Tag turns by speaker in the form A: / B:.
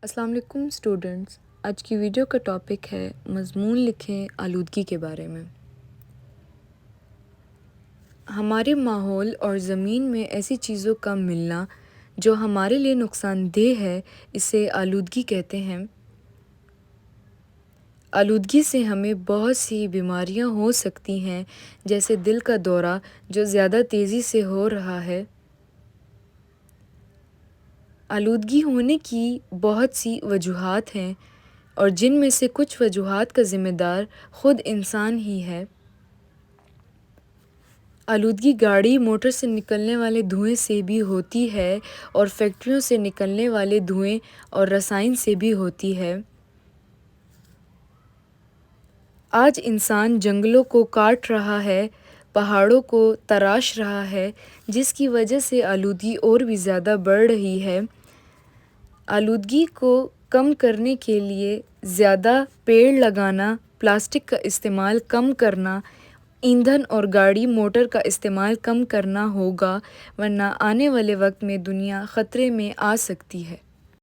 A: السلام علیکم اسٹوڈنٹس، آج کی ویڈیو کا ٹاپک ہے مضمون لکھیں آلودگی کے بارے میں۔ ہمارے ماحول اور زمین میں ایسی چیزوں کا ملنا جو ہمارے لیے نقصان دہ ہے، اسے آلودگی کہتے ہیں۔ آلودگی سے ہمیں بہت سی بیماریاں ہو سکتی ہیں، جیسے دل کا دورہ جو زیادہ تیزی سے ہو رہا ہے۔ آلودگی ہونے کی بہت سی وجوہات ہیں اور جن میں سے کچھ وجوہات کا ذمہ دار خود انسان ہی ہے۔ آلودگی گاڑی موٹر سے نکلنے والے دھوئیں سے بھی ہوتی ہے اور فیکٹریوں سے نکلنے والے دھوئیں اور رسائن سے بھی ہوتی ہے۔ آج انسان جنگلوں کو کاٹ رہا ہے، پہاڑوں کو تراش رہا ہے، جس کی وجہ سے آلودگی اور بھی زیادہ بڑھ رہی ہے۔ آلودگی کو کم کرنے کے لیے زیادہ پیڑ لگانا، پلاسٹک کا استعمال کم کرنا، ایندھن اور گاڑی موٹر کا استعمال کم کرنا ہوگا، ورنہ آنے والے وقت میں دنیا خطرے میں آ سکتی ہے۔